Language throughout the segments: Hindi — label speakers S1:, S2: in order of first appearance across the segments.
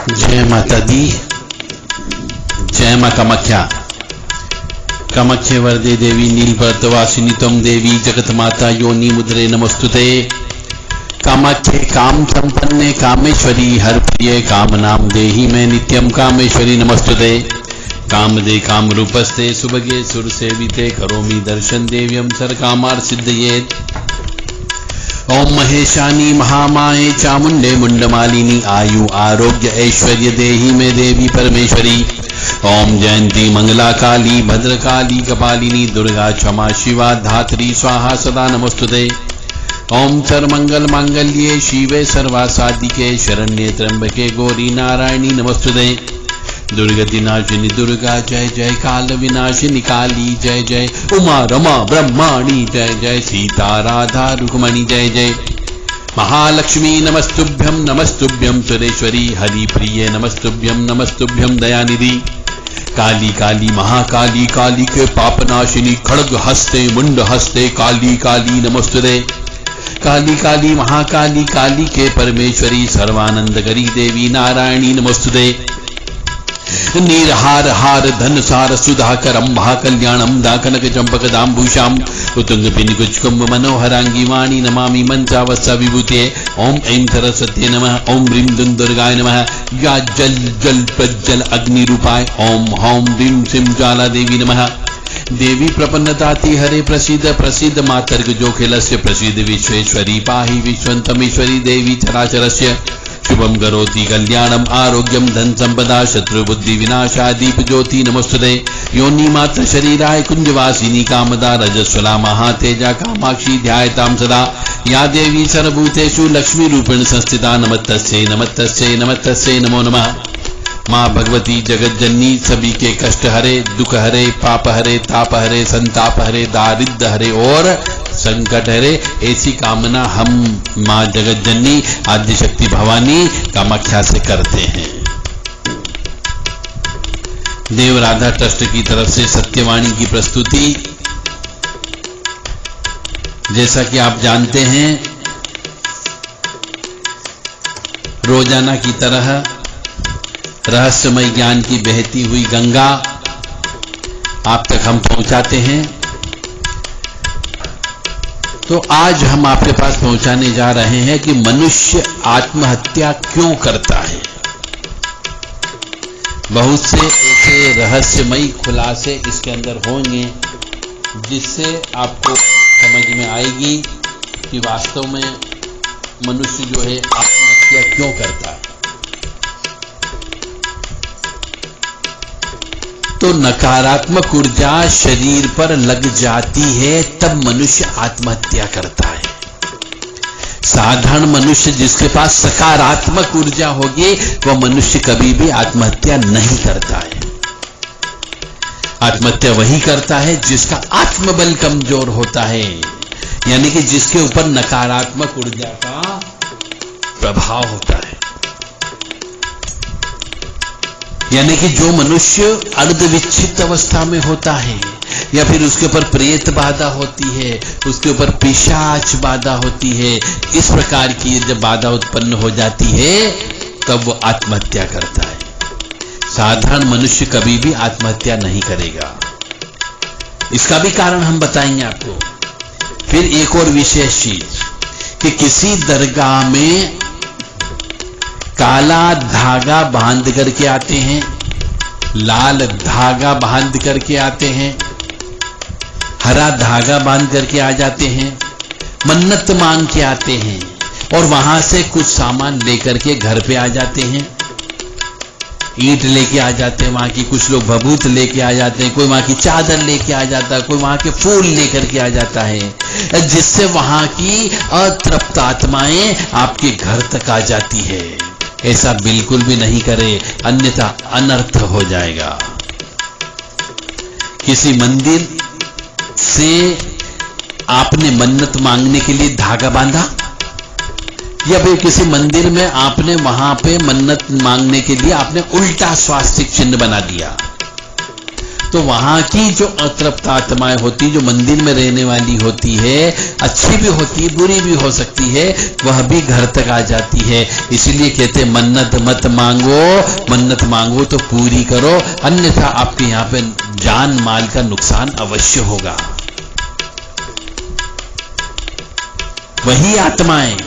S1: जय माता दी। जय मां कामाख्या। कामाख्ये वरदे देवी नीलपर्वतवासिनी त्वं देवी जगत माता योनि मुद्रे नमस्तुते। कामाख्ये काम संपन्ने कामेश्वरी हर प्रिय काम नाम देहि मैं नित्यम कामेश्वरी नमस्तुते। कामदे काम रूपस्ते सुभगे सुर सेविते करोमि दर्शन देव्यम सर कामार सिद्धयेत। ओम महेशानी महामाये चामुंडे मुंडमालिनी आयु आरोग्य ऐश्वर्य देहि में देवी परमेश्वरी। ओम जयंती मंगला काली भद्रकाली कपालिनी दुर्गा क्षमा शिवा धात्री स्वाहा सदा नमस्तुते। ओम सर्वमंगल मांगल्ये शिवे सर्वासाधिके शरण्ये त्र्यंबके गौरी नारायणी नमस्तुते। दुर्गति नाशिनी दुर्गा जय जय काल विनाशिनी काली जय जय उमा रमा ब्रह्माणी जय जय सीता राधा रुक्मणी जय जय महालक्ष्मी नमस्तुभ्यं सुरेश्वरी हरि प्रिय नमस्तुभ्यं दयानिधि। काली काली महाकाली काली के पापनाशिनी खड्ग हस्ते मुंड हस्ते काली काली नमस्तुते। काली काली महाकाली काली के परमेश्वरी सर्वानंद करी देवी नारायणी नमस्तुते। नीरहार हार धन सार सुधाकर अंबा कल्याणम दाकनक चंपक दाम्भूषाम उतुंग पिनिकुचकुंभ मनोहरांगी वाणी नमामि मंचावस्सा विभूते। ओम ऐं सरस्वती नमः। ओम ह्रीं दुं दुर्गाय नमः। या जल जल प्रज्वल अग्नि रूपाय ओम हौं ह्रीं श्रीं ज्वाला देवी नमः। देवी प्रपन्नताति हरे प्रसीद प्रसीद मातर्ग जोखिलस्य प्रसीद विश्वेश्वरी पाहि विश्वंतमेश्वरी देवी चराचरस्य। शुभम करोति कल्याणम आरोग्यम धन संपदा शत्रु बुद्धि विनाशा दीप ज्योति नमस्तुते। योनि मात्र शरीराय कुंजवासिनी कामदा रजस्वला महातेजा कामाक्षी ध्यायतां सदा। या देवी सर्वभूतेषु लक्ष्मी रूपेण संस्थिता नमस्तस्यै नमो नमः। माँ भगवती जगत जननी सभी के कष्ट हरे दुख हरे पाप हरे ताप हरे संताप हरे दारिद्र हरे और संकट हरे ऐसी कामना हम माँ जगत जननी आदि शक्ति भवानी कामाख्या से करते हैं। देव राधा ट्रस्ट की तरफ से सत्यवाणी की प्रस्तुति। जैसा कि आप जानते हैं रोजाना की तरह रहस्यमय ज्ञान की बहती हुई गंगा आप तक हम पहुंचाते हैं। तो आज हम आपके पास पहुंचाने जा रहे हैं कि मनुष्य आत्महत्या क्यों करता है। बहुत से ऐसे रहस्यमयी खुलासे इसके अंदर होंगे जिससे आपको समझ में आएगी कि वास्तव में मनुष्य जो है आत्महत्या क्यों करता है। तो नकारात्मक ऊर्जा शरीर पर लग जाती है तब मनुष्य आत्महत्या करता है। साधारण मनुष्य जिसके पास सकारात्मक ऊर्जा होगी वह मनुष्य कभी भी आत्महत्या नहीं करता है। आत्महत्या वही करता है जिसका आत्मबल कमजोर होता है, यानी कि जिसके ऊपर नकारात्मक ऊर्जा का प्रभाव होता है। यानी कि जो मनुष्य अर्धविच्छिन्न अवस्था में होता है या फिर उसके ऊपर प्रेत बाधा होती है, उसके ऊपर पिशाच बाधा होती है, इस प्रकार की जब बाधा उत्पन्न हो जाती है तब वो आत्महत्या करता है। साधारण मनुष्य कभी भी आत्महत्या नहीं करेगा। इसका भी कारण हम बताएंगे आपको। फिर एक और विशेष चीज कि किसी दरगाह में काला धागा बांध करके आते हैं, लाल धागा बांध करके आते हैं, हरा धागा बांध करके आ जाते हैं, मन्नत मांग के आते हैं और वहां से कुछ सामान लेकर के घर पे आ जाते हैं। ईंट लेके आ जाते हैं वहां की, कुछ लोग भभूत लेके आ जाते हैं, कोई वहां की चादर लेके आ जाता है, कोई वहां के फूल लेकर के आ जाता है, जिससे वहां की अतृप्त आत्माएं आपके घर तक आ जाती है। ऐसा बिल्कुल भी नहीं करे, अन्यथा अनर्थ हो जाएगा। किसी मंदिर से आपने मन्नत मांगने के लिए धागा बांधा या फिर किसी मंदिर में आपने वहां पे मन्नत मांगने के लिए आपने उल्टा स्वास्तिक चिन्ह बना दिया, तो वहां की जो अतृप्त आत्माएं होती, जो मंदिर में रहने वाली होती है, अच्छी भी होती है, बुरी भी हो सकती है, वह भी घर तक आ जाती है। इसीलिए कहते मन्नत मत मांगो, मन्नत मांगो तो पूरी करो, अन्यथा आपके यहां पे जान माल का नुकसान अवश्य होगा। वही आत्माएं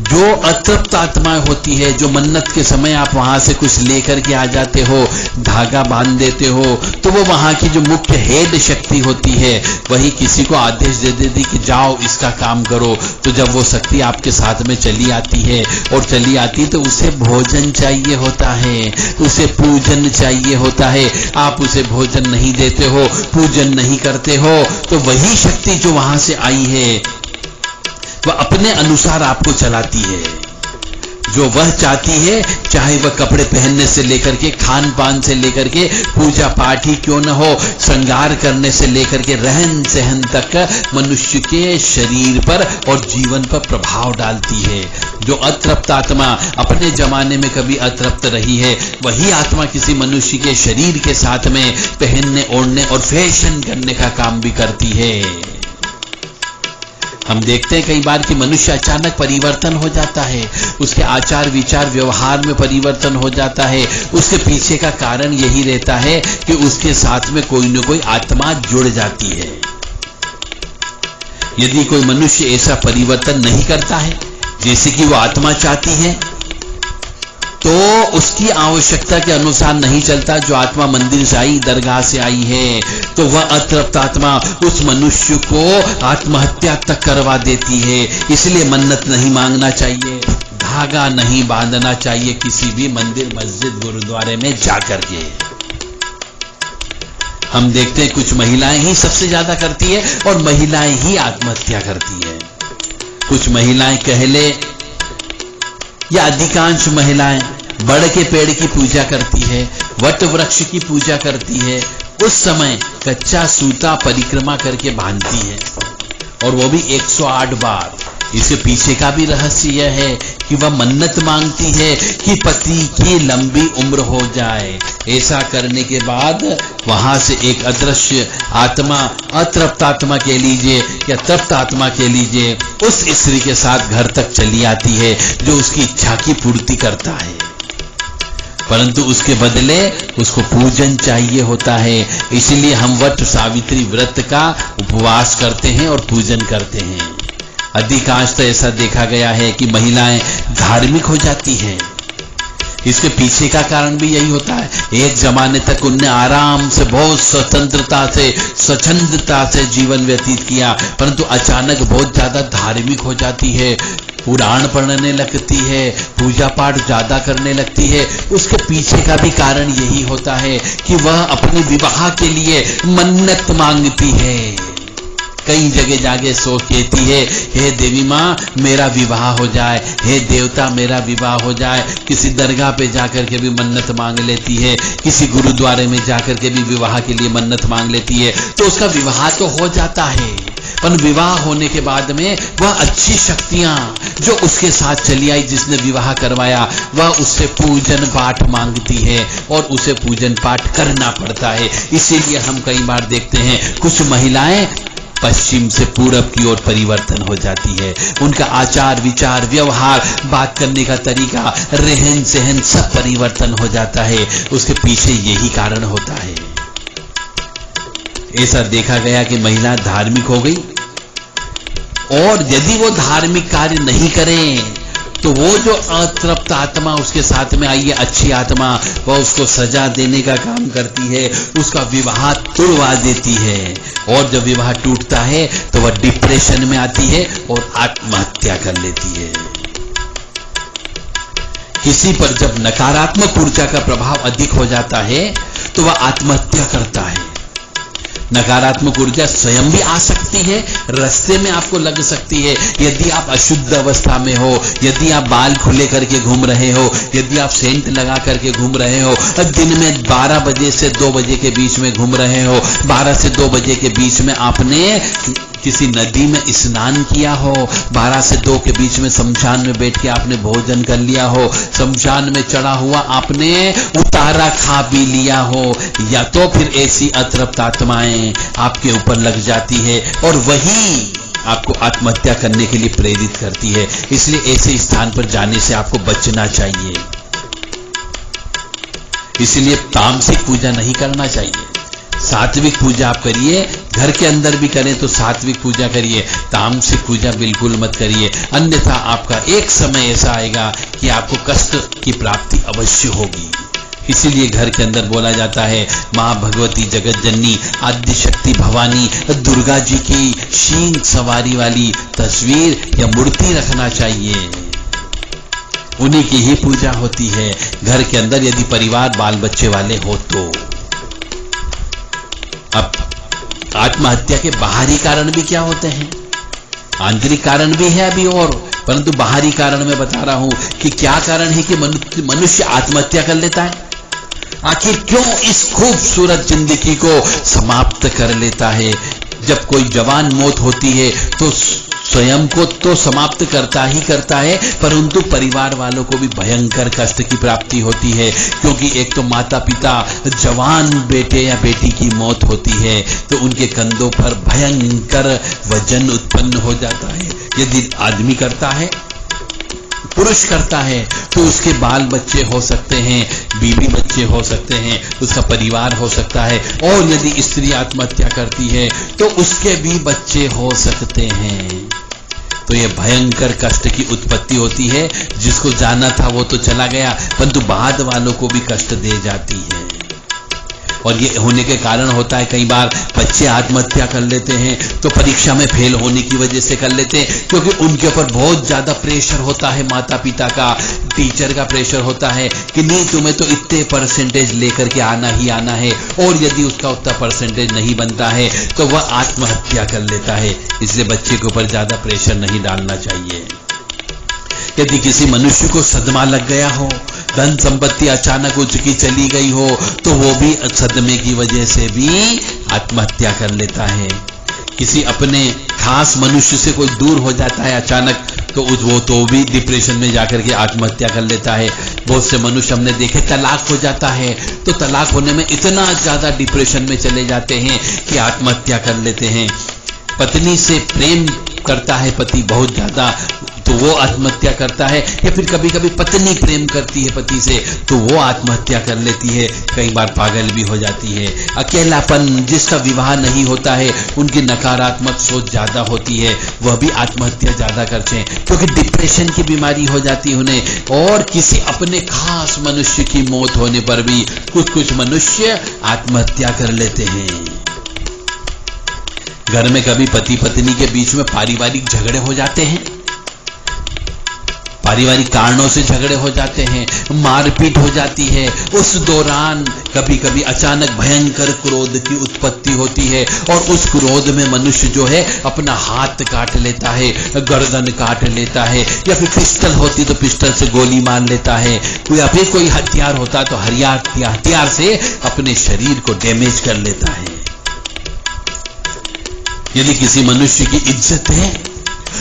S1: जो अतृप्त आत्माएं होती है, जो मन्नत के समय आप वहां से कुछ लेकर के आ जाते हो, धागा बांध देते हो, तो वो वहां की जो मुख्य हेड शक्ति होती है, वही किसी को आदेश दे देती कि जाओ इसका काम करो। तो जब वो शक्ति आपके साथ में चली आती है और चली आती, तो उसे भोजन चाहिए होता है, उसे पूजन चाहिए होता है। आप उसे भोजन नहीं देते हो, पूजन नहीं करते हो, तो वही शक्ति जो वहां से आई है वह अपने अनुसार आपको चलाती है। जो वह चाहती है, चाहे वह कपड़े पहनने से लेकर के, खान पान से लेकर के, पूजा पाठ ही क्यों न हो, श्रृंगार करने से लेकर के रहन सहन तक मनुष्य के शरीर पर और जीवन पर प्रभाव डालती है। जो अतृप्त आत्मा अपने जमाने में कभी अतृप्त रही है, वही आत्मा किसी मनुष्य के शरीर के साथ में पहनने ओढ़ने और फैशन करने का काम भी करती है। हम देखते हैं कई बार कि मनुष्य अचानक परिवर्तन हो जाता है, उसके आचार विचार व्यवहार में परिवर्तन हो जाता है। उसके पीछे का कारण यही रहता है कि उसके साथ में कोई न कोई आत्मा जुड़ जाती है। यदि कोई मनुष्य ऐसा परिवर्तन नहीं करता है जैसे कि वो आत्मा चाहती है, तो उसकी आवश्यकता के अनुसार नहीं चलता, जो आत्मा मंदिर से आई, दरगाह से आई है, तो वह अतृप्त आत्मा उस मनुष्य को आत्महत्या तक करवा देती है। इसलिए मन्नत नहीं मांगना चाहिए, धागा नहीं बांधना चाहिए किसी भी मंदिर मस्जिद गुरुद्वारे में जाकर के। हम देखते हैं कुछ महिलाएं ही सबसे ज्यादा करती है और महिलाएं ही आत्महत्या करती है। कुछ महिलाएं कहले या अधिकांश महिलाएं बड़ के पेड़ की पूजा करती है, वट वृक्ष की पूजा करती है, उस समय कच्चा सूता परिक्रमा करके बांधती है, और वो भी 108 बार। इसके पीछे का भी रहस्य यह है कि वह मन्नत मांगती है कि पति की लंबी उम्र हो जाए। ऐसा करने के बाद वहां से एक अदृश्य आत्मा, अतृप्त आत्मा कह लीजिए या तृप्त आत्मा कह लीजिए, उस स्त्री के साथ घर तक चली आती है, जो उसकी इच्छा की पूर्ति करता है। परंतु उसके बदले उसको पूजन चाहिए होता है। इसलिए हम वट सावित्री व्रत का उपवास करते हैं और पूजन करते हैं। अधिकांश तो ऐसा देखा गया है कि महिलाएं धार्मिक हो जाती हैं। इसके पीछे का कारण भी यही होता है। एक जमाने तक उनने आराम से, बहुत स्वतंत्रता से, स्वच्छंदता से जीवन व्यतीत किया, परंतु अचानक बहुत ज्यादा धार्मिक हो जाती है, पुराण पढ़ने लगती है, पूजा पाठ ज्यादा करने लगती है। उसके पीछे का भी कारण यही होता है कि वह अपने विवाह के लिए मन्नत मांगती है। कई जगह जाके सो कहती है, हे देवी माँ मेरा विवाह हो जाए, हे देवता मेरा विवाह हो जाए। किसी दरगाह पे जाकर के भी मन्नत मांग लेती है, किसी गुरुद्वारे में जाकर के भी विवाह के लिए मन्नत मांग लेती है, तो उसका विवाह तो हो जाता है। पर विवाह होने के बाद में वह अच्छी शक्तियां जो उसके साथ चली आई, जिसने विवाह करवाया, वह उससे पूजन पाठ मांगती है और उसे पूजन पाठ करना पड़ता है। इसीलिए हम कई बार देखते हैं कुछ महिलाएं पश्चिम से पूरब की ओर परिवर्तन हो जाती है। उनका आचार विचार व्यवहार, बात करने का तरीका, रहन सहन सब परिवर्तन हो जाता है। उसके पीछे यही कारण होता है। ऐसा देखा गया कि महिला धार्मिक हो गई, और यदि वो धार्मिक कार्य नहीं करें तो वो जो अतृप्त आत्मा उसके साथ में आई है, अच्छी आत्मा, वह उसको सजा देने का काम करती है, उसका विवाह तोड़वा देती है, और जब विवाह टूटता है तो वह डिप्रेशन में आती है और आत्महत्या कर लेती है। किसी पर जब नकारात्मक ऊर्जा का प्रभाव अधिक हो जाता है तो वह आत्महत्या करता है। नकारात्मक ऊर्जा स्वयं भी आ सकती है, रास्ते में आपको लग सकती है। यदि आप अशुद्ध अवस्था में हो, यदि आप बाल खुले करके घूम रहे हो, यदि आप सेंट लगा करके घूम रहे हो, दिन में 12 बजे से 2 बजे के बीच में घूम रहे हो, 12 से 2 बजे के बीच में आपने किसी नदी में स्नान किया हो, 12 से 2 के बीच में शमशान में बैठ के आपने भोजन कर लिया हो, शमशान में चढ़ा हुआ आपने उतारा खा भी लिया हो, या तो फिर ऐसी अतृप्त आत्माएं आपके ऊपर लग जाती है और वही आपको आत्महत्या करने के लिए प्रेरित करती है। इसलिए ऐसे स्थान पर जाने से आपको बचना चाहिए। इसलिए तामसिक पूजा नहीं करना चाहिए, सात्विक पूजा आप करिए। घर के अंदर भी करें तो सात्विक पूजा करिए, तामसिक पूजा बिल्कुल मत करिए, अन्यथा आपका एक समय ऐसा आएगा कि आपको कष्ट की प्राप्ति अवश्य होगी। इसीलिए घर के अंदर बोला जाता है मां भगवती जगत जननी आदि शक्ति भवानी दुर्गा जी की शींग सवारी वाली तस्वीर या मूर्ति रखना चाहिए, उन्हीं की ही पूजा होती है घर के अंदर, यदि परिवार बाल बच्चे वाले हो तो। अब आत्महत्या के बाहरी कारण भी क्या होते हैं? आंतरिक कारण भी है अभी और, परंतु बाहरी कारण मैं बता रहा हूं कि क्या कारण है कि मनुष्य आत्महत्या कर लेता है। आखिर क्यों इस खूबसूरत जिंदगी को समाप्त कर लेता है? जब कोई जवान मौत होती है तो स्वयं को तो समाप्त करता ही करता है, परंतु परिवार वालों को भी भयंकर कष्ट की प्राप्ति होती है, क्योंकि एक तो माता पिता जवान बेटे या बेटी की मौत होती है तो उनके कंधों पर भयंकर वजन उत्पन्न हो जाता है। यदि आदमी करता है, पुरुष करता है, तो उसके बाल बच्चे हो सकते हैं, बीवी बच्चे हो सकते हैं, उसका परिवार हो सकता है, और यदि स्त्री आत्महत्या करती है तो उसके भी बच्चे हो सकते हैं। तो यह भयंकर कष्ट की उत्पत्ति होती है। जिसको जाना था वो तो चला गया, परंतु बाद वालों को भी कष्ट दे जाती है। और ये होने के कारण होता है कई बार बच्चे आत्महत्या कर लेते हैं तो परीक्षा में फेल होने की वजह से कर लेते हैं, क्योंकि उनके ऊपर बहुत ज्यादा प्रेशर होता है, माता पिता का, टीचर का प्रेशर होता है कि नहीं तुम्हें तो इतने परसेंटेज लेकर के आना ही आना है, और यदि उसका उतना परसेंटेज नहीं बनता है तो वह आत्महत्या कर लेता है। इसलिए बच्चे के ऊपर ज्यादा प्रेशर नहीं डालना चाहिए। यदि किसी मनुष्य को सदमा लग गया हो, धन संपत्ति अचानक उसकी चली गई हो, तो वो भी सदमे की वजह से भी आत्महत्या कर लेता है। किसी अपने खास मनुष्य से कोई दूर हो जाता है अचानक, तो वो तो भी डिप्रेशन में जाकर के आत्महत्या कर लेता है। बहुत से मनुष्य हमने देखे तलाक हो जाता है तो तलाक होने में इतना ज्यादा डिप्रेशन में चले जाते हैं कि आत्महत्या कर लेते हैं। पत्नी से प्रेम करता है पति बहुत ज्यादा तो वो आत्महत्या करता है, या फिर कभी कभी पत्नी प्रेम करती है पति से तो वो आत्महत्या कर लेती है, कई बार पागल भी हो जाती है। अकेलापन, जिसका विवाह नहीं होता है, उनकी नकारात्मक सोच ज्यादा होती है, वह भी आत्महत्या ज्यादा करते हैं, क्योंकि डिप्रेशन की बीमारी हो जाती है उन्हें। और किसी अपने खास मनुष्य की मौत होने पर भी कुछ मनुष्य आत्महत्या कर लेते हैं। घर में कभी पति पत्नी के बीच में पारिवारिक झगड़े हो जाते हैं, पारिवारिक कारणों से झगड़े हो जाते हैं, मारपीट हो जाती है। उस दौरान कभी कभी अचानक भयंकर क्रोध की उत्पत्ति होती है, और उस क्रोध में मनुष्य जो है अपना हाथ काट लेता है, गर्दन काट लेता है, या फिर पिस्टल होती तो पिस्टल से गोली मार लेता है, या फिर कोई हथियार होता तो हथियार से अपने शरीर को डैमेज कर लेता है। यदि किसी मनुष्य की इज्जत है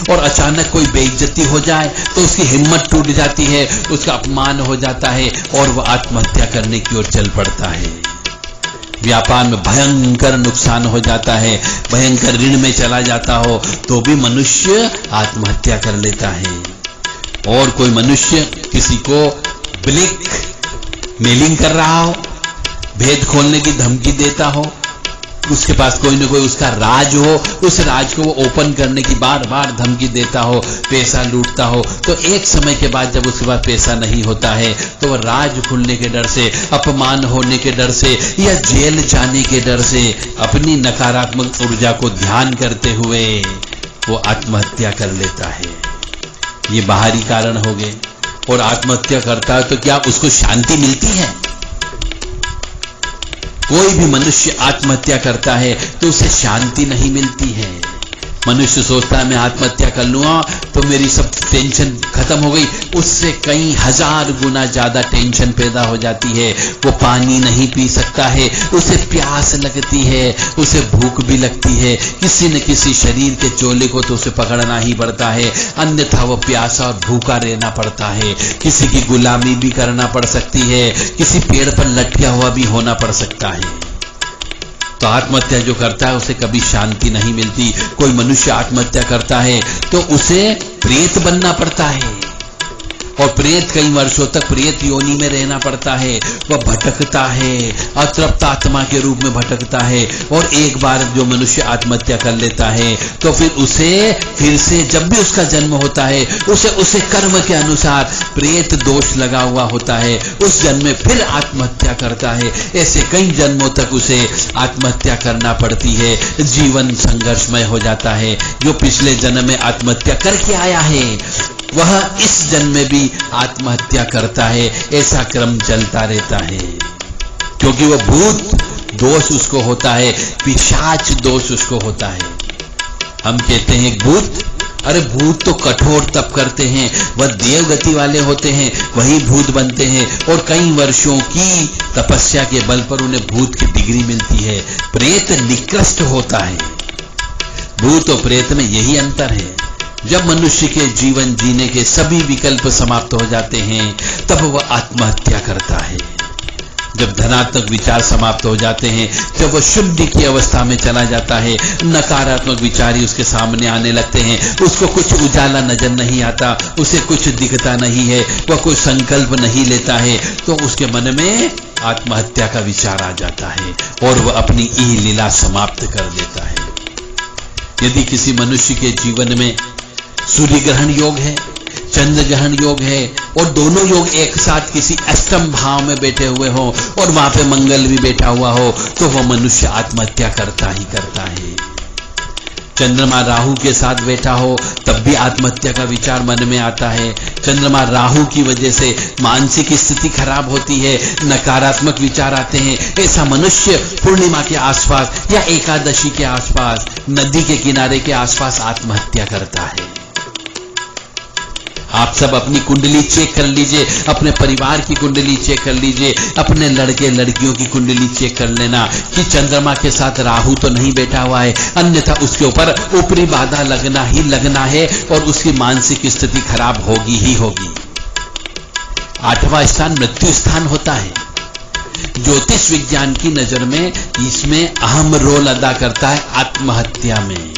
S1: और अचानक कोई बेइज्जती हो जाए तो उसकी हिम्मत टूट जाती है, उसका अपमान हो जाता है और वह आत्महत्या करने की ओर चल पड़ता है। व्यापार में भयंकर नुकसान हो जाता है, भयंकर ऋण में चला जाता हो तो भी मनुष्य आत्महत्या कर लेता है। और कोई मनुष्य किसी को ब्लैक मेलिंग कर रहा हो, भेद खोलने की धमकी देता हो, उसके पास कोई न कोई उसका राज हो, उस राज को वो ओपन करने की बार बार धमकी देता हो, पैसा लूटता हो, तो एक समय के बाद जब उसके पास पैसा नहीं होता है तो वह राज खुलने के डर से, अपमान होने के डर से, या जेल जाने के डर से अपनी नकारात्मक ऊर्जा को ध्यान करते हुए वो आत्महत्या कर लेता है। ये बाहरी कारण हो गए। और आत्महत्या करता है तो क्या उसको शांति मिलती है? कोई भी मनुष्य आत्महत्या करता है तो उसे शांति नहीं मिलती है। मनुष्य सोचता है मैं आत्महत्या कर लूंगा तो मेरी सब टेंशन खत्म हो गई, उससे कई हजार गुना ज्यादा टेंशन पैदा हो जाती है। वो पानी नहीं पी सकता है, उसे प्यास लगती है, उसे भूख भी लगती है, किसी न किसी शरीर के चोले को तो उसे पकड़ना ही पड़ता है, अन्यथा वो प्यासा और भूखा रहना पड़ता है। किसी की गुलामी भी करना पड़ सकती है, किसी पेड़ पर लटका हुआ भी होना पड़ सकता है। तो आत्महत्या जो करता है उसे कभी शांति नहीं मिलती। कोई मनुष्य आत्महत्या करता है तो उसे प्रेत बनना पड़ता है और प्रेत कई वर्षों तक प्रेत योनि में रहना पड़ता है। वह भटकता है, अतृप्त आत्मा के रूप में भटकता है। और एक बार जो मनुष्य आत्महत्या कर लेता है तो फिर से जब भी उसका जन्म होता है उसे कर्म के अनुसार प्रेत दोष लगा हुआ होता है, उस जन्म में फिर आत्महत्या करता है। ऐसे कई जन्मों तक उसे आत्महत्या करना पड़ती है। जीवन संघर्षमय हो जाता है। जो पिछले जन्म में आत्महत्या करके आया है वह इस जन्म में भी आत्महत्या करता है। ऐसा क्रम चलता रहता है क्योंकि वह भूत दोष उसको होता है, पिशाच दोष उसको होता है। हम कहते हैं भूत, अरे भूत तो कठोर तप करते हैं, वह देवगति वाले होते हैं, वही भूत बनते हैं और कई वर्षों की तपस्या के बल पर उन्हें भूत की डिग्री मिलती है। प्रेत निकृष्ट होता है। भूत और प्रेत में यही अंतर है। जब मनुष्य के जीवन जीने के सभी विकल्प समाप्त हो जाते हैं तब वह आत्महत्या करता है। जब धनात्मक विचार समाप्त हो जाते हैं, जब वह शुद्धि की अवस्था में चला जाता है, नकारात्मक विचार ही उसके सामने आने लगते हैं, उसको कुछ उजाला नजर नहीं आता, उसे कुछ दिखता नहीं है, वह कोई संकल्प नहीं लेता है, तो उसके मन में आत्महत्या का विचार आ जाता है और वह अपनी ई लीला समाप्त कर देता है। यदि किसी मनुष्य के जीवन में सूर्य ग्रहण योग है, चंद्र ग्रहण योग है और दोनों योग एक साथ किसी अष्टम भाव में बैठे हुए हो और वहां पे मंगल भी बैठा हुआ हो तो वह मनुष्य आत्महत्या करता ही करता है। चंद्रमा राहु के साथ बैठा हो तब भी आत्महत्या का विचार मन में आता है। चंद्रमा राहु की वजह से मानसिक स्थिति खराब होती है, नकारात्मक विचार आते हैं। ऐसा मनुष्य पूर्णिमा के आसपास या एकादशी के आसपास, नदी के किनारे के आसपास आत्महत्या करता है। आप सब अपनी कुंडली चेक कर लीजिए, अपने परिवार की कुंडली चेक कर लीजिए, अपने लड़के लड़कियों की कुंडली चेक कर लेना कि चंद्रमा के साथ राहु तो नहीं बैठा हुआ है, अन्यथा उसके ऊपर ऊपरी बाधा लगना ही लगना है और उसकी मानसिक स्थिति खराब होगी ही होगी। 8वां स्थान मृत्यु स्थान होता है। ज्योतिष विज्ञान की नजर में इसमें अहम रोल अदा करता है आत्महत्या में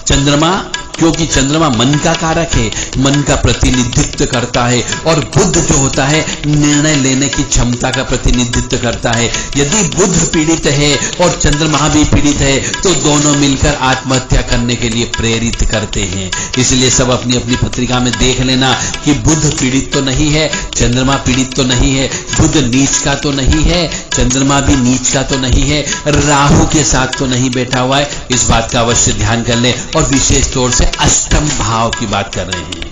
S1: चंद्रमा, क्योंकि चंद्रमा मन का कारक है, मन का प्रतिनिधित्व करता है और बुध जो होता है निर्णय लेने की क्षमता का प्रतिनिधित्व करता है। यदि बुध पीड़ित है और चंद्रमा भी पीड़ित है तो दोनों मिलकर आत्महत्या करने के लिए प्रेरित करते हैं। इसलिए सब अपनी अपनी पत्रिका में देख लेना कि बुध पीड़ित तो नहीं है, चंद्रमा पीड़ित तो नहीं है, बुध नीच का तो नहीं है, चंद्रमा भी नीच का तो नहीं है, राहु के साथ तो नहीं बैठा हुआ है। इस बात का अवश्य ध्यान कर लें और विशेष तौर से अष्टम भाव की बात कर रहे हैं।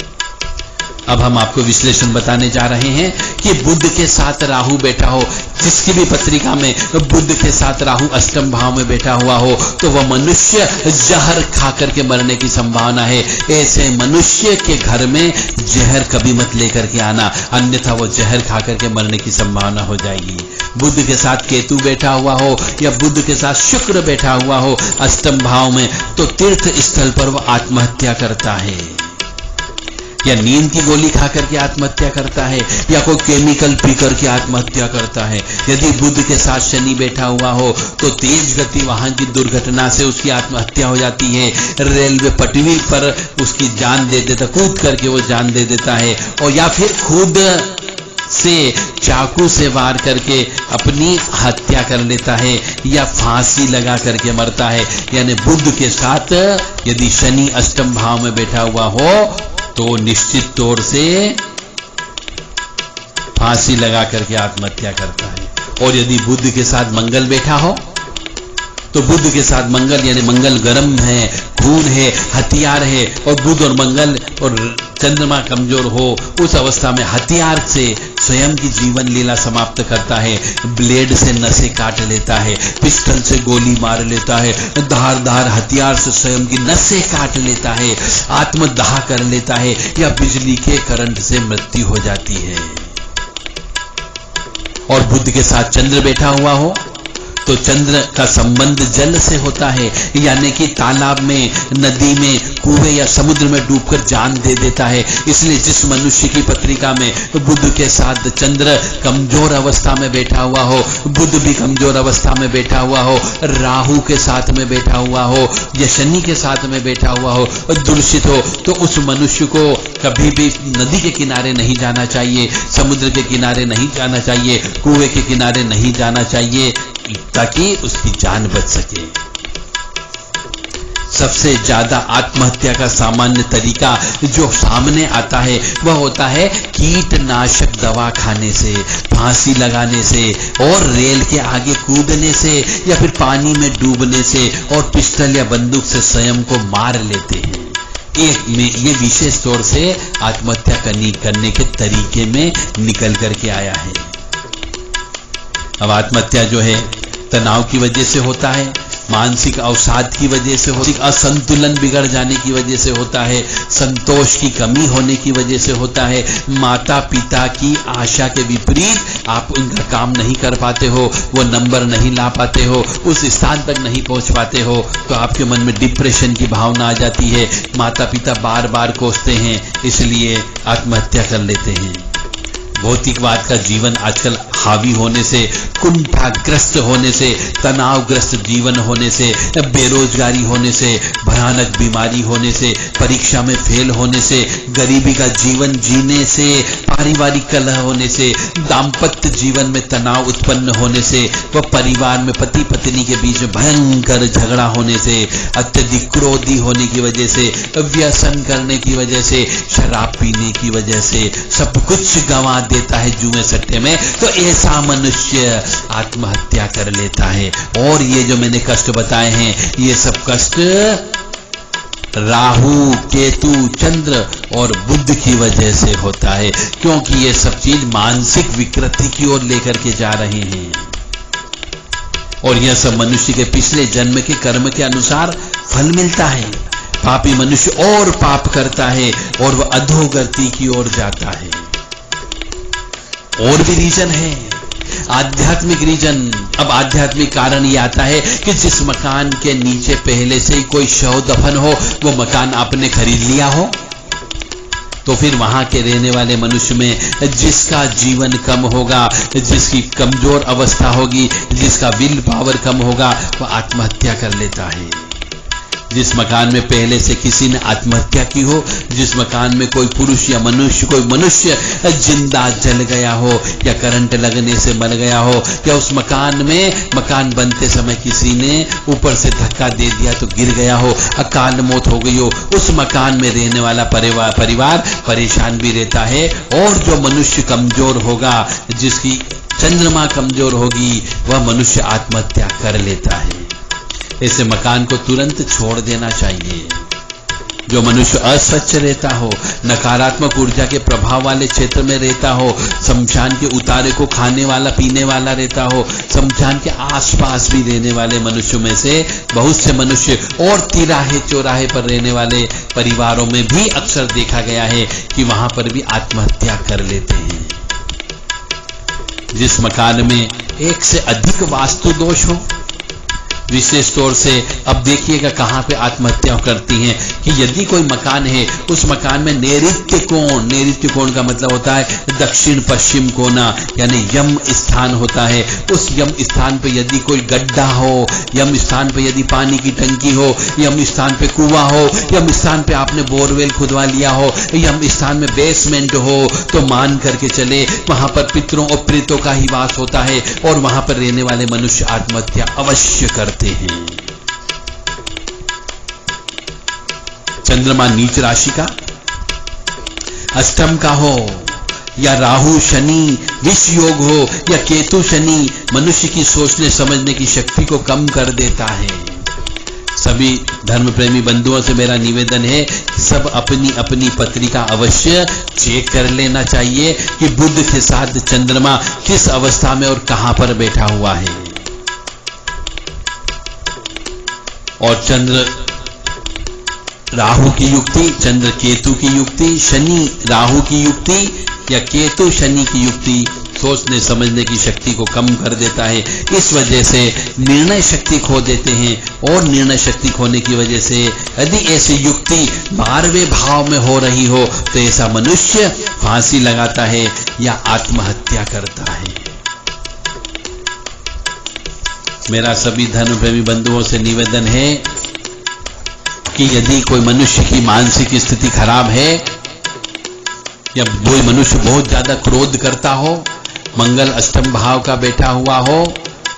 S1: अब हम आपको विश्लेषण बताने जा रहे हैं कि बुध के साथ राहु बैठा हो, जिसकी भी पत्रिका में बुध के साथ राहु अष्टम भाव में बैठा हुआ हो तो वह मनुष्य जहर खाकर के मरने की संभावना है। ऐसे मनुष्य के घर में जहर कभी मत लेकर के आना, अन्यथा वो जहर खाकर के मरने की संभावना हो जाएगी। बुध के साथ केतु बैठा हुआ हो या बुध के साथ शुक्र बैठा हुआ हो अष्टम भाव में तो तीर्थ स्थल पर वह आत्महत्या करता है या नींद की गोली खाकर के आत्महत्या करता है या कोई केमिकल पीकर के आत्महत्या करता है। यदि बुध के साथ शनि बैठा हुआ हो तो तेज गति वाहन की दुर्घटना से उसकी आत्महत्या हो जाती है, रेलवे पटरी पर उसकी जान दे देता, कूद करके वो जान दे देता है और या फिर खुद से चाकू से वार करके अपनी हत्या कर लेता है या फांसी लगा करके मरता है। यानी बुध के साथ यदि शनि अष्टम भाव में बैठा हुआ हो तो निश्चित तौर से फांसी लगा करके आत्महत्या करता है। और यदि बुध के साथ मंगल बैठा हो तो बुध के साथ मंगल यानी मंगल गर्म है, खून है, हथियार है और बुध और मंगल और चंद्रमा कमजोर हो उस अवस्था में हथियार से स्वयं की जीवन लीला समाप्त करता है, ब्लेड से नसें काट लेता है, पिस्टल से गोली मार लेता है, धारदार हथियार से स्वयं की नसें काट लेता है, आत्मदाह कर लेता है, या बिजली के करंट से मृत्यु हो जाती है। और बुध के साथ चंद्र बैठा हुआ हो तो चंद्र का संबंध जल से होता है, यानी कि तालाब में, नदी में, कुएं या समुद्र में डूबकर जान दे देता है। इसलिए जिस मनुष्य की पत्रिका में बुध के साथ चंद्र कमजोर अवस्था में बैठा हुआ हो, बुध भी कमजोर अवस्था में बैठा हुआ हो, राहु के साथ में बैठा हुआ हो या शनि के साथ में बैठा हुआ हो, दूषित हो, तो उस मनुष्य को कभी भी नदी के किनारे नहीं जाना चाहिए, समुद्र के किनारे नहीं जाना चाहिए, कुएं के किनारे नहीं जाना चाहिए, ताकि उसकी जान बच सके। सबसे ज्यादा आत्महत्या का सामान्य तरीका जो सामने आता है वह होता है कीटनाशक दवा खाने से, फांसी लगाने से, और रेल के आगे कूदने से, या फिर पानी में डूबने से, और पिस्टल या बंदूक से स्वयं को मार लेते हैं। ये विशेष तौर से आत्महत्या करने के तरीके में निकल करके आया है। अब आत्महत्या जो है तनाव की वजह से होता है, मानसिक अवसाद की वजह से होती है, असंतुलन बिगड़ जाने की वजह से होता है, संतोष की कमी होने की वजह से होता है, माता पिता की आशा के विपरीत आप उनका काम नहीं कर पाते हो, वो नंबर नहीं ला पाते हो, उस स्थान तक नहीं पहुंच पाते हो, तो आपके मन में डिप्रेशन की भावना आ जाती है, माता पिता बार बार कोसते हैं, इसलिए आत्महत्या कर लेते हैं। भौतिकवाद का जीवन आजकल हावी होने से, कुंठाग्रस्त होने से, तनावग्रस्त जीवन होने से, बेरोजगारी होने से, भयानक बीमारी होने से, परीक्षा में फेल होने से, गरीबी का जीवन जीने से, पारिवारिक कलह होने से, दाम्पत्य जीवन में तनाव उत्पन्न होने से, व परिवार में पति पत्नी के बीच में भयंकर झगड़ा होने से, अत्यधिक क्रोधी होने की वजह से, व्यसन करने की वजह से, शराब पीने की वजह से सब कुछ गंवा देता है जुए सट्टे में, तो ऐसा मनुष्य आत्महत्या कर लेता है। और ये जो मैंने कष्ट बताए हैं, ये सब कष्ट राहु, केतु, चंद्र और बुध की वजह से होता है, क्योंकि ये सब चीज मानसिक विकृति की ओर लेकर के जा रहे हैं। और यह सब मनुष्य के पिछले जन्म के कर्म के अनुसार फल मिलता है। पापी मनुष्य और पाप करता है और वह अधोगति की ओर जाता है। और भी रीजन है, आध्यात्मिक रीजन। अब आध्यात्मिक कारण ये आता है कि जिस मकान के नीचे पहले से ही कोई शव दफन हो, वो मकान आपने खरीद लिया हो, तो फिर वहां के रहने वाले मनुष्य में जिसका जीवन कम होगा, जिसकी कमजोर अवस्था होगी, जिसका विल पावर कम होगा, वह आत्महत्या कर लेता है। जिस मकान में पहले से किसी ने आत्महत्या की हो, जिस मकान में कोई पुरुष या कोई मनुष्य जिंदा जल गया हो, या करंट लगने से मर गया हो, या उस मकान में मकान बनते समय किसी ने ऊपर से धक्का दे दिया तो गिर गया हो, अकाल मौत हो गई हो, उस मकान में रहने वाला परिवार परेशान भी रहता है। और जो मनुष्य कमजोर होगा, जिसकी चंद्रमा कमजोर होगी, वह मनुष्य आत्महत्या कर लेता है। ऐसे मकान को तुरंत छोड़ देना चाहिए। जो मनुष्य अस्वच्छ रहता हो, नकारात्मक ऊर्जा के प्रभाव वाले क्षेत्र में रहता हो, शमशान के उतारे को खाने वाला पीने वाला रहता हो, शमशान के आसपास भी रहने वाले मनुष्यों में से बहुत से मनुष्य और तिराहे चौराहे पर रहने वाले परिवारों में भी अक्सर देखा गया है कि वहां पर भी आत्महत्या कर लेते हैं। जिस मकान में एक से अधिक वास्तु दोष हो, विशेष तौर से अब देखिएगा कहां पे आत्महत्या करती हैं कि यदि कोई मकान है, उस मकान में नैऋत्य कोण का मतलब होता है दक्षिण पश्चिम कोना, यानी यम स्थान होता है। उस यम स्थान पे यदि कोई गड्ढा हो, यम स्थान पे यदि पानी की टंकी हो, यम स्थान पे कुआं हो, यम स्थान पे आपने बोरवेल खुदवा लिया हो, यम स्थान में बेसमेंट हो, तो मान करके चले वहां पर पितरों और प्रेतों का ही वास होता है, और वहां पर रहने वाले मनुष्य आत्महत्या अवश्य करते हैं। चंद्रमा नीच राशि का, अष्टम का हो, या राहु शनि विष योग हो, या केतु शनि मनुष्य की सोचने समझने की शक्ति को कम कर देता है। सभी धर्म प्रेमी बंधुओं से मेरा निवेदन है सब अपनी अपनी पत्रिका अवश्य चेक कर लेना चाहिए कि बुध के साथ चंद्रमा किस अवस्था में और कहां पर बैठा हुआ है। और चंद्र राहु की युक्ति, चंद्र केतु की युक्ति, शनि राहु की युक्ति या केतु शनि की युक्ति सोचने समझने की शक्ति को कम कर देता है। इस वजह से निर्णय शक्ति खो देते हैं और निर्णय शक्ति खोने की वजह से यदि ऐसी युक्ति 12वें भाव में हो रही हो तो ऐसा मनुष्य फांसी लगाता है या आत्महत्या करता है। मेरा सभी धर्म प्रेमी बंधुओं से निवेदन है कि यदि कोई मनुष्य की मानसिक स्थिति खराब है या कोई मनुष्य बहुत ज्यादा क्रोध करता हो, मंगल अष्टम भाव का बैठा हुआ हो,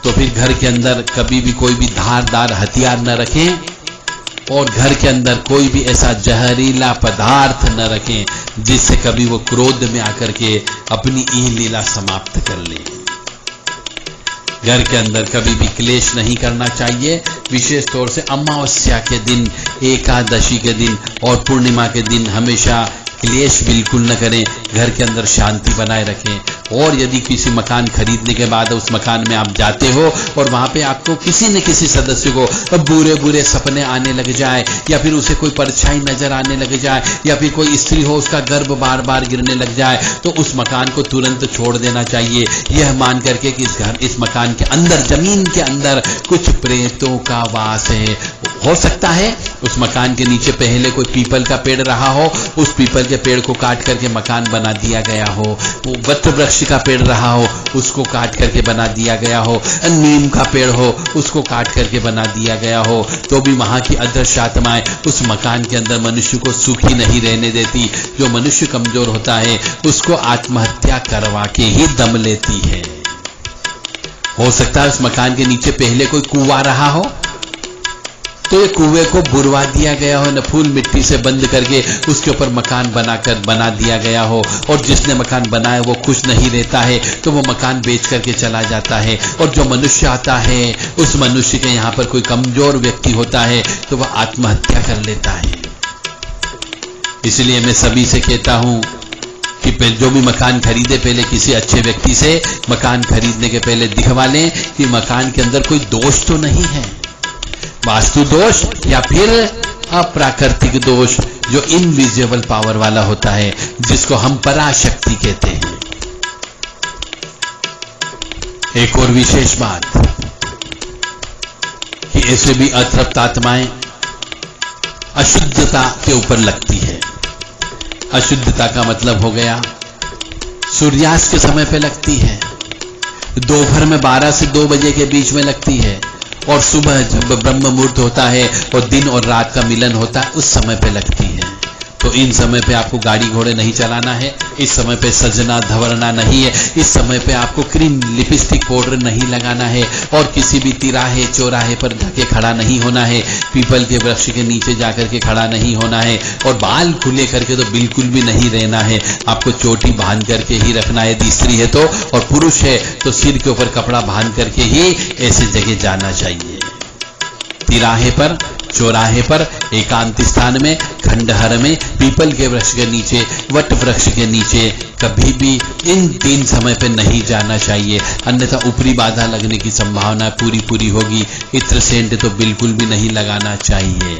S1: तो फिर घर के अंदर कभी भी कोई भी धारदार हथियार न रखें और घर के अंदर कोई भी ऐसा जहरीला पदार्थ न रखें जिससे कभी वो क्रोध में आकर के अपनी ई लीला समाप्त कर ले। घर के अंदर कभी भी क्लेश नहीं करना चाहिए। विशेष तौर से अमावस्या के दिन, एकादशी के दिन और पूर्णिमा के दिन हमेशा क्लेश बिल्कुल न करें, घर के अंदर शांति बनाए रखें। और यदि किसी मकान खरीदने के बाद उस मकान में आप जाते हो और वहां पे आपको किसी न किसी सदस्य को बुरे बुरे सपने आने लग जाए या फिर उसे कोई परछाई नजर आने लग जाए या फिर कोई स्त्री हो उसका गर्भ बार बार गिरने लग जाए तो उस मकान को तुरंत छोड़ देना चाहिए, यह मान करके कि इस मकान के अंदर, जमीन के अंदर कुछ प्रेतों का वास है। हो सकता है उस मकान के नीचे पहले कोई पीपल का पेड़ रहा हो, उस पीपल के पेड़ को काट करके मकान बना दिया गया हो। वो वट वृक्ष का पेड़ रहा हो, उसको काट करके बना दिया गया हो। नीम का पेड़ हो, उसको काट करके बना दिया गया हो। तो भी वहां की अदृश्य आत्माएं उस मकान के अंदर मनुष्य को सुखी नहीं रहने देती। जो मनुष्य कमजोर होता है उसको आत्महत्या करवा के ही दम लेती है। हो सकता है उस मकान के नीचे पहले कोई कुआं रहा हो तो ये कुएं को बुरवा दिया गया हो, न फूल मिट्टी से बंद करके उसके ऊपर मकान बना दिया गया हो। और जिसने मकान बनाया वो खुश नहीं रहता है तो वो मकान बेच करके चला जाता है। और जो मनुष्य आता है उस मनुष्य के यहाँ पर कोई कमजोर व्यक्ति होता है तो वह आत्महत्या कर लेता है। इसलिए मैं सभी से कहता हूं कि जो भी मकान खरीदे पहले किसी अच्छे व्यक्ति से मकान खरीदने के पहले दिखवा लें कि मकान के अंदर कोई दोष तो नहीं है, वास्तु दोष या फिर अप्राकृतिक दोष जो इनविजिबल पावर वाला होता है, जिसको हम पराशक्ति कहते हैं। एक और विशेष बात कि ऐसे भी अतृप्त आत्माएं अशुद्धता के ऊपर लगती है। अशुद्धता का मतलब हो गया सूर्यास्त के समय पे लगती है, दोपहर में 12 से 2 बजे के बीच में लगती है और सुबह जब ब्रह्म मुहूर्त होता है और दिन और रात का मिलन होता है उस समय पे लगती है। तो इन समय पे आपको गाड़ी घोड़े नहीं चलाना है, इस समय पे सजना धवरना नहीं है, इस समय पे आपको क्रीम लिपस्टिक पाउडर नहीं लगाना है और किसी भी तिराहे चौराहे पर ढके खड़ा नहीं होना है, पीपल के वृक्ष के नीचे जाकर के खड़ा नहीं होना है और बाल खुले करके तो बिल्कुल भी नहीं रहना है। आपको चोटी बांध करके ही रखना है यदि स्त्री है तो, और पुरुष है तो सिर के ऊपर कपड़ा बांध करके ही ऐसी जगह जाना चाहिए। तिराहे पर, चौराहे पर, एकांत स्थान में, खंडहर में, पीपल के वृक्ष के नीचे, वट वृक्ष के नीचे कभी भी इन 3 समय पे नहीं जाना चाहिए, अन्यथा ऊपरी बाधा लगने की संभावना पूरी होगी। इत्र सेंट तो बिल्कुल भी नहीं लगाना चाहिए।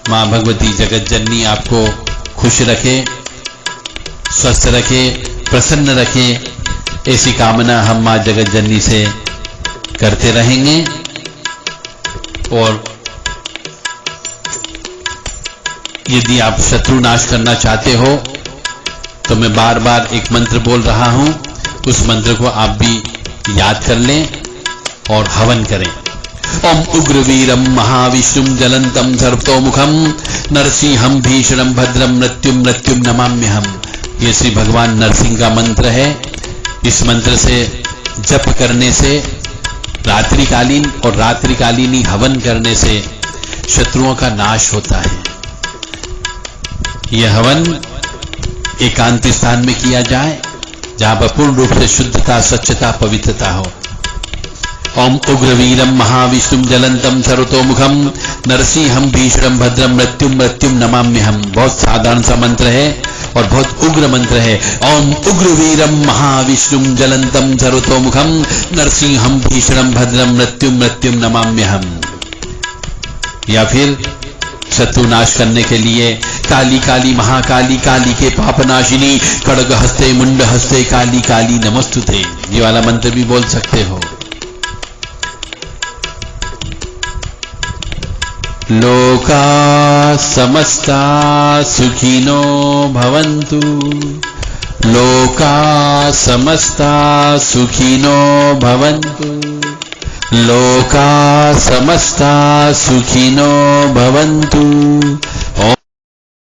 S1: मां भगवती जगत जननी आपको खुश रखे, स्वस्थ रखे, प्रसन्न रखे, ऐसी कामना हम मां जगत जननी से करते रहेंगे। और यदि आप शत्रु नाश करना चाहते हो तो मैं बार बार एक मंत्र बोल रहा हूं, उस मंत्र को आप भी याद कर लें और हवन करें। ओम उग्रवीरम महाविष्णुम जलंतम सर्वतोमुखम नरसिंहम भीषणम भद्रम मृत्युम मृत्युम नमाम्यहम। ये श्री भगवान नरसिंह का मंत्र है। इस मंत्र से जप करने से, रात्रिकालीन और रात्रिकालीन ही हवन करने से शत्रुओं का नाश होता है। यह हवन एकांत स्थान में किया जाए जहां पर पूर्ण रूप से शुद्धता, स्वच्छता, पवित्रता हो। ओम उग्रवीरम महाविष्णुम जलंतम सर्वतोमुखम नरसिंहम भीषणम भद्रम मृत्युम मृत्युम नमाम्यहम। बहुत साधारण सा मंत्र है और बहुत उग्र मंत्र है। ओम उग्रवीरम महाविष्णुम जलंतम सर्वतोमुखम नरसिंहम भीषणम भद्रम मृत्युम मृत्युम नमाम्यहम। या फिर शत्रु नाश करने के लिए काली काली महाकाली काली के पापनाशिनी खड्ग हस्ते मुंड हस्ते काली काली नमस्तुते, ये वाला मंत्र भी बोल सकते हो। लोका समस्ता सुखिनो भवन्तु, लोका समस्ता सुखिनो भवन्तु, लोका समस्ता सुखिनो भवन्तु,